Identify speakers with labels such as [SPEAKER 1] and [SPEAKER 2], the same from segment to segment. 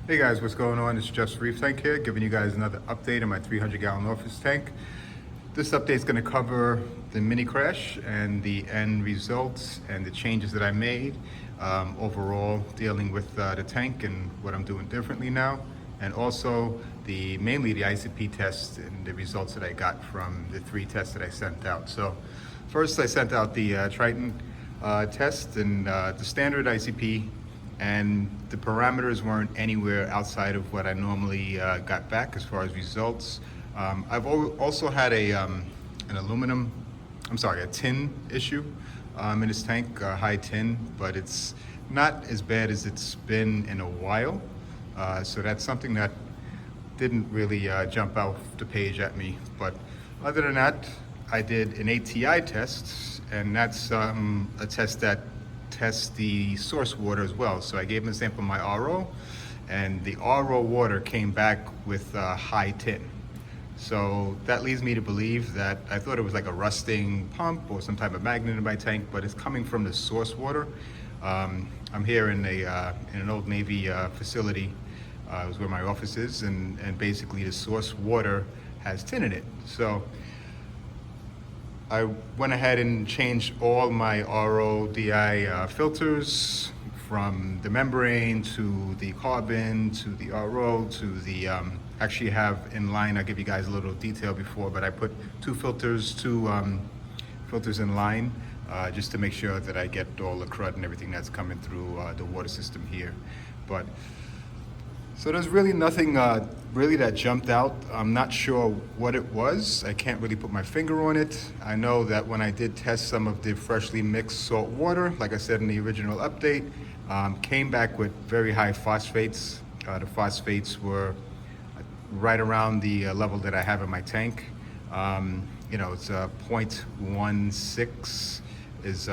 [SPEAKER 1] Hey guys, what's going on? It's just Reeftank here, giving you guys another update on my 300-gallon office tank. This update is going to cover the mini crash and the end results and the changes that I made overall dealing with the tank and what I'm doing differently now, and also mainly the ICP test and the results that I got from the 3 tests that I sent out. So first I sent out the Triton test and the standard ICP, and the parameters weren't anywhere outside of what I normally got back as far as results. I've also had a tin issue in this tank, high tin, but it's not as bad as it's been in a while. So that's something that didn't really jump out the page at me. But other than that, I did an ATI test, and that's a test that tests the source water as well. So I gave them a sample of my RO, and the RO water came back with high tin. So that leads me to believe that I thought it was like a rusting pump or some type of magnet in my tank, but it's coming from the source water. I'm here in an old Navy facility. It was where my office is, and basically the source water has tin in it. So I went ahead and changed all my RO-DI filters, from the membrane to the carbon to the RO to the actually have in line. I'll give you guys a little detail before, but I put two filters in line just to make sure that I get all the crud and everything that's coming through the water system here. But so there's really nothing really that jumped out. I'm not sure what it was. I can't really put my finger on it. I know that when I did test some of the freshly mixed salt water, like I said in the original update, came back with very high phosphates. The phosphates were right around the level that I have in my tank. It's 0.16 is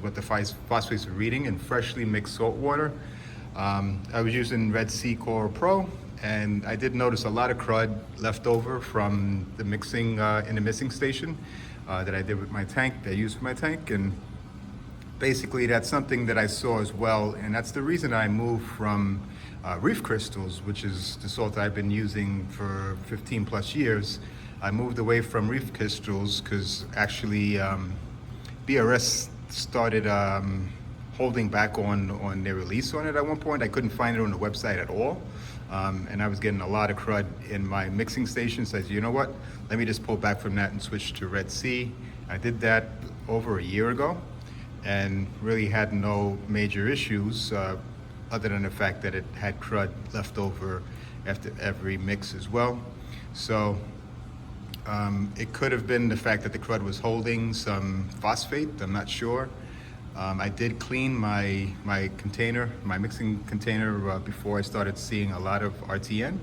[SPEAKER 1] what the phosphates are reading in freshly mixed salt water. I was using Red Sea Coral Pro, and I did notice a lot of crud left over from the mixing in the mixing station that I did with my tank, that I used for my tank. And basically that's something that I saw as well, and that's the reason I moved from Reef crystals, which is the salt I've been using for 15 plus years. I moved away from Reef crystals because actually BRS started holding back on their release on it at one point. I couldn't find it on the website at all. And I was getting a lot of crud in my mixing station. So I said, you know what, let me just pull back from that and switch to Red Sea. I did that over a year ago and really had no major issues other than the fact that it had crud left over after every mix as well. So it could have been the fact that the crud was holding some phosphate, I'm not sure. I did clean my container, my mixing container, before I started seeing a lot of RTN.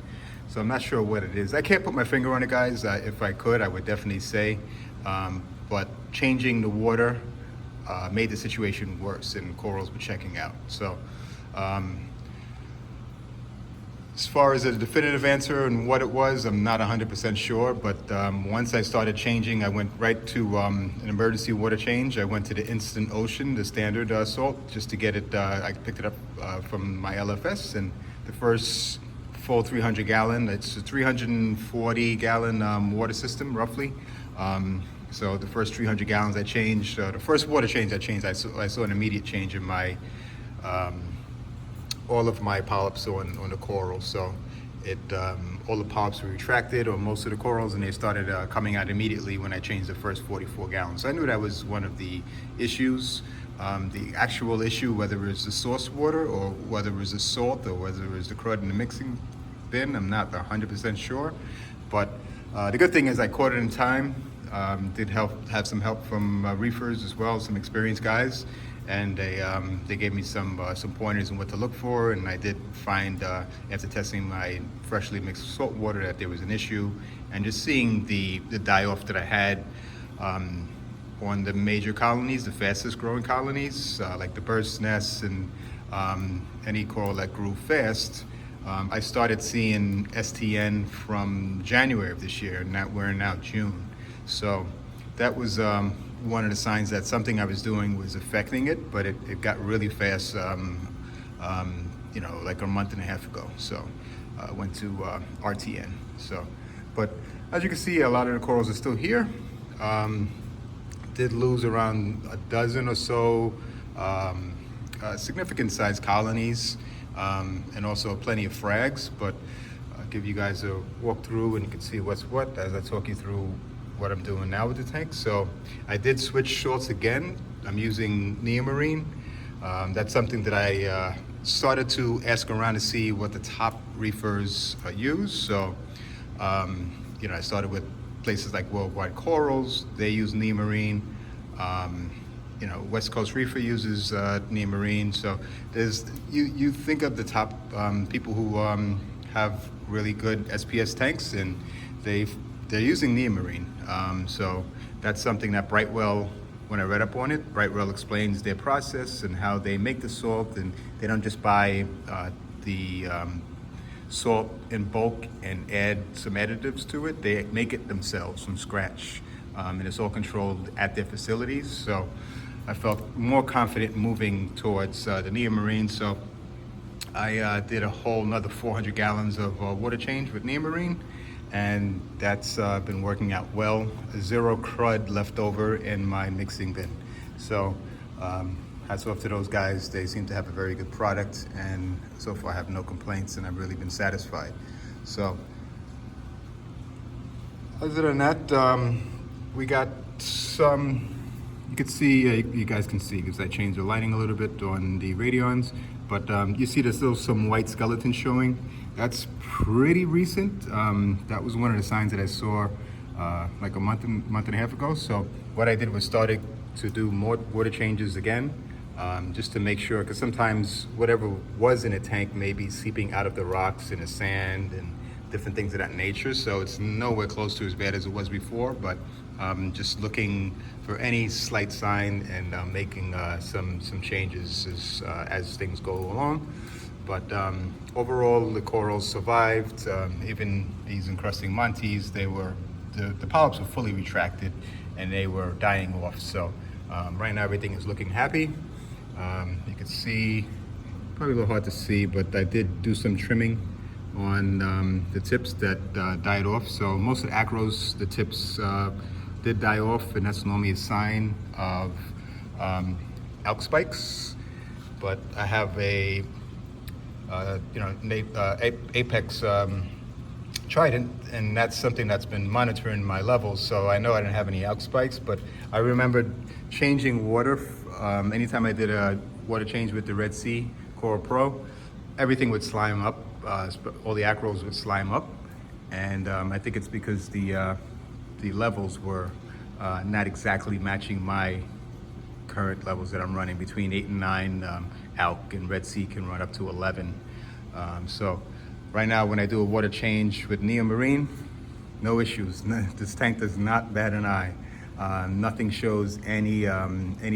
[SPEAKER 1] So I'm not sure what it is. I can't put my finger on it, guys. If I could, I would definitely say. But changing the water made the situation worse, and corals were checking out. So as far as a definitive answer and what it was, I'm not 100% sure, but once I started changing, I went right to an emergency water change. I went to the Instant Ocean, the standard salt, just to get it. I picked it up from my LFS, and the first full 300 gallon, it's a 340 gallon water system, roughly. So the first 300 gallons I changed, the first water change I changed, I saw an immediate change in my all of my polyps on the corals. So all the polyps were retracted, or most of the corals, and they started coming out immediately when I changed the first 44 gallons. So I knew that was one of the issues. The actual issue, whether it was the source water or whether it was the salt or whether it was the crud in the mixing bin, I'm not 100% sure. But the good thing is I caught it in time. Did have some help from reefers as well, some experienced guys, and they gave me some pointers on what to look for. And I did find after testing my freshly mixed salt water that there was an issue, and just seeing the die-off that I had on the major colonies, the fastest growing colonies, like the bird's nests and any coral that grew fast. I started seeing STN from January of this year, and we're now June. So that was one of the signs that something I was doing was affecting it, but it got really fast like a month and a half ago. So went to RTN. So, but as you can see, a lot of the corals are still here. Did lose around a dozen or so significant sized colonies, and also plenty of frags, but I'll give you guys a walkthrough and you can see what's what as I talk you through what I'm doing now with the tank. So I did switch salts again. I'm using neomarine. That's something that I started to ask around to see what the top reefers use. So I started with places like Worldwide Corals. They use neomarine. West Coast Reefer uses neomarine. So there's you think of the top people who have really good SPS tanks, and they're using neomarine. So that's something that Brightwell, when I read up on it, Brightwell explains their process and how they make the salt, and they don't just buy the salt in bulk and add some additives to it. They make it themselves from scratch, and it's all controlled at their facilities. So I felt more confident moving towards the neomarine. So I did a whole another 400 gallons of water change with neomarine, and that's been working out well. Zero crud left over in my mixing bin. So hats off to those guys. They seem to have a very good product, and so far I have no complaints, and I've really been satisfied. So other than that, we got some, you can see, you guys can see because I changed the lighting a little bit on the radions, but you see there's still some white skeletons showing. That's pretty recent. That was one of the signs that I saw like a month and a half ago. So what I did was started to do more water changes again, just to make sure, because sometimes whatever was in a tank may be seeping out of the rocks and the sand and different things of that nature. So it's nowhere close to as bad as it was before, but just looking for any slight sign and making some changes as things go along. But overall, the corals survived. Even these encrusting montes, the polyps were fully retracted and they were dying off. So right now everything is looking happy. You can see, probably a little hard to see, but I did do some trimming on the tips that died off. So most of the acros, the tips did die off, and that's normally a sign of alk spikes. But I have a Apex Trident, and that's something that's been monitoring my levels, so I know I didn't have any alk spikes. But I remembered changing water. Anytime I did a water change with the Red Sea Coral Pro, everything would slime up. All the acros would slime up, and I think it's because the levels were not exactly matching my current levels that I'm running. Between 8 and 9, alk and Red Sea can run up to 11. So right now when I do a water change with neomarine, no issues. This tank does not bat an eye. Nothing shows any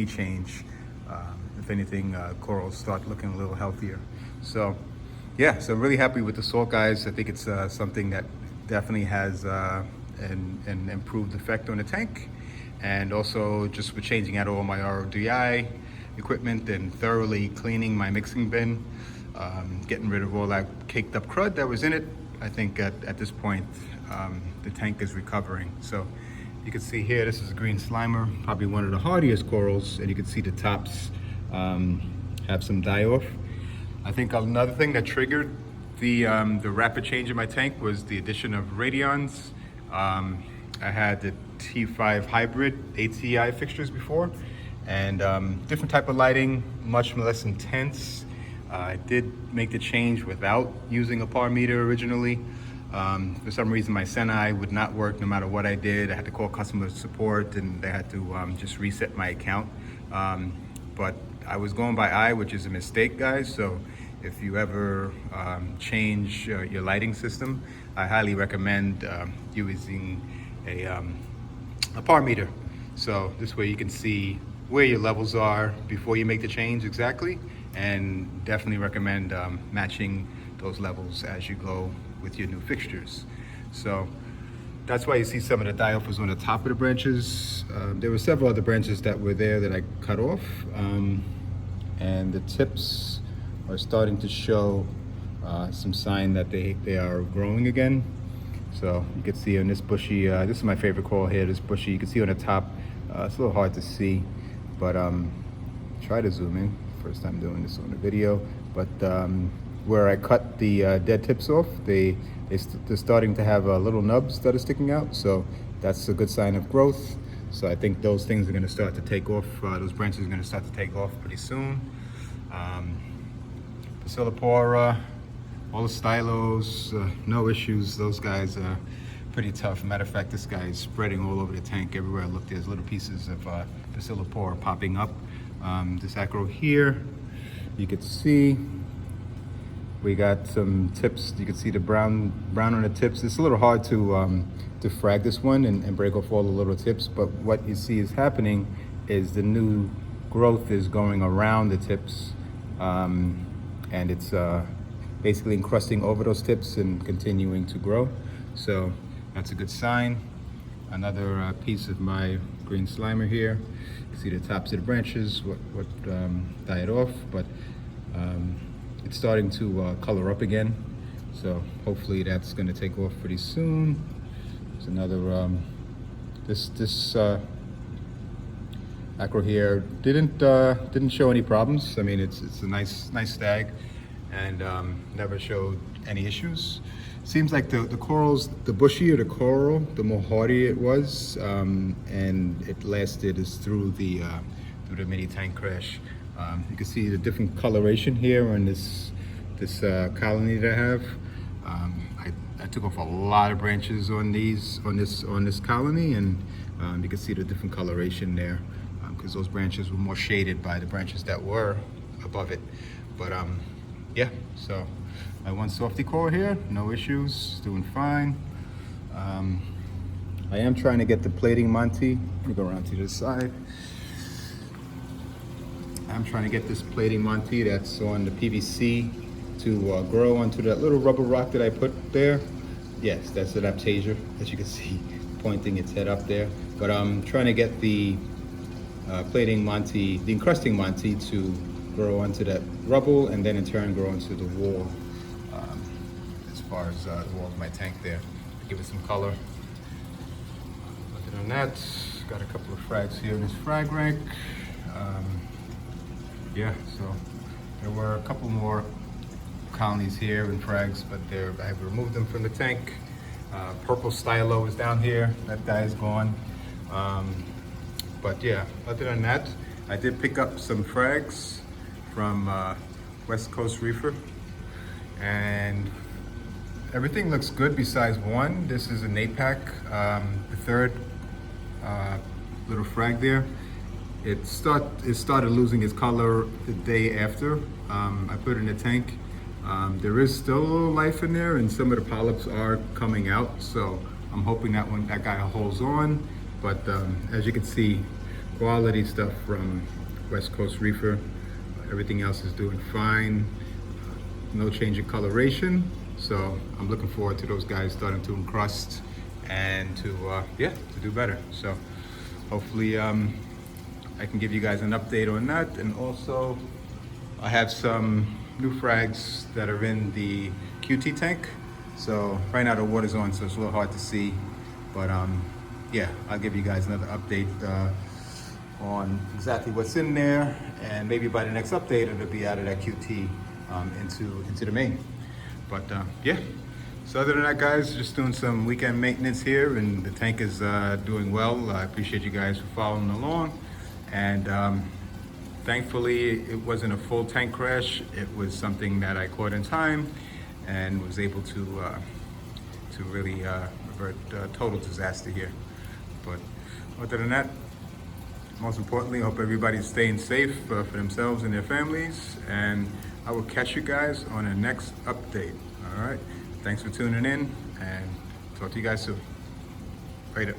[SPEAKER 1] change. If anything, corals start looking a little healthier. So yeah, so I'm really happy with the salt, guys. I think it's something that definitely has an improved effect on the tank. And also just with changing out all my RODI equipment and thoroughly cleaning my mixing bin, getting rid of all that caked up crud that was in it, I think at this point the tank is recovering. So you can see here, this is a green slimer, probably one of the hardiest corals, and you can see the tops have some die off. I think another thing that triggered the rapid change in my tank was the addition of radions. I had the T5 hybrid ATI fixtures before, and different type of lighting, much less intense. I did make the change without using a par meter originally. For some reason my Senai would not work no matter what I did. I had to call customer support, and they had to just reset my account. But I was going by eye, which is a mistake, guys. So if you ever change your lighting system, I highly recommend using a par meter. So this way you can see where your levels are before you make the change exactly, and definitely recommend matching those levels as you go with your new fixtures. So that's why you see some of the die-off was on the top of the branches. There were several other branches that were there that I cut off, and the tips are starting to show some sign that they are growing again. So you can see on this bushy, this is my favorite coral here, this bushy, you can see on the top, it's a little hard to see, but try to zoom in. First time doing this on the video, but where I cut the dead tips off, they're starting to have little nubs that are sticking out, so that's a good sign of growth. So I think those things are going to start to take off, those branches are going to start to take off pretty soon. Bacillopora, all the stylos, no issues. Those guys are pretty tough. Matter of fact, this guy is spreading all over the tank. Everywhere I look, there's little pieces of Bacillopora popping up. This acro here, you can see we got some tips. You can see the brown on the tips. It's a little hard to frag this one and break off all the little tips, but what you see is happening is the new growth is going around the tips, and it's basically encrusting over those tips and continuing to grow. So that's a good sign. Another piece of my green slimer here. You see the tops of the branches, what died off, but it's starting to color up again. So hopefully that's going to take off pretty soon. There's another, this acro here didn't show any problems. I mean, it's a nice stag, and never showed any issues. Seems like the corals, the bushier the coral, the more hardy it was, and it lasted through the mini tank crash. You can see the different coloration here on this colony that I have. I took off a lot of branches on this colony, and you can see the different coloration there, because those branches were more shaded by the branches that were above it. But yeah, so my one softy coral here, no issues, doing fine. I am trying to get the plating Monty. Let me go around to this side. I'm trying to get this plating Monty that's on the PVC to grow onto that little rubber rock that I put there. Yes, that's an Aptasia, as you can see, pointing its head up there. But I'm trying to get the plating Monty, the encrusting Monty, to grow onto that rubble and then in turn grow onto the wall, as far as the wall of my tank there, to give it some color. Other than that, got a couple of frags here in this frag rank. Yeah, so there were a couple more colonies here and frags, but I have removed them from the tank. Purple stylo is down here, that guy is gone. But yeah, other than that, I did pick up some frags from West Coast Reefer, and everything looks good besides one. This is an 8-pack, the third little frag there. It started losing its color the day after I put it in the tank. There is still a little life in there, and some of the polyps are coming out, so I'm hoping that guy holds on. But as you can see, quality stuff from West Coast Reefer. Everything else is doing fine. No change in coloration, so I'm looking forward to those guys starting to encrust and to do better. So hopefully I can give you guys an update on that. And also I have some new frags that are in the QT tank. So right now the water's on, so it's a little hard to see, but yeah, I'll give you guys another update on exactly what's in there, and maybe by the next update it'll be out of that QT into the main. But yeah, so other than that, guys, just doing some weekend maintenance here, and the tank is doing well. I appreciate you guys for following along, and thankfully it wasn't a full tank crash. It was something that I caught in time and was able to really avert total disaster here. But other than that, most importantly, I hope everybody's staying safe for themselves and their families, and I will catch you guys on the next update. All right, thanks for tuning in, and talk to you guys soon. Later.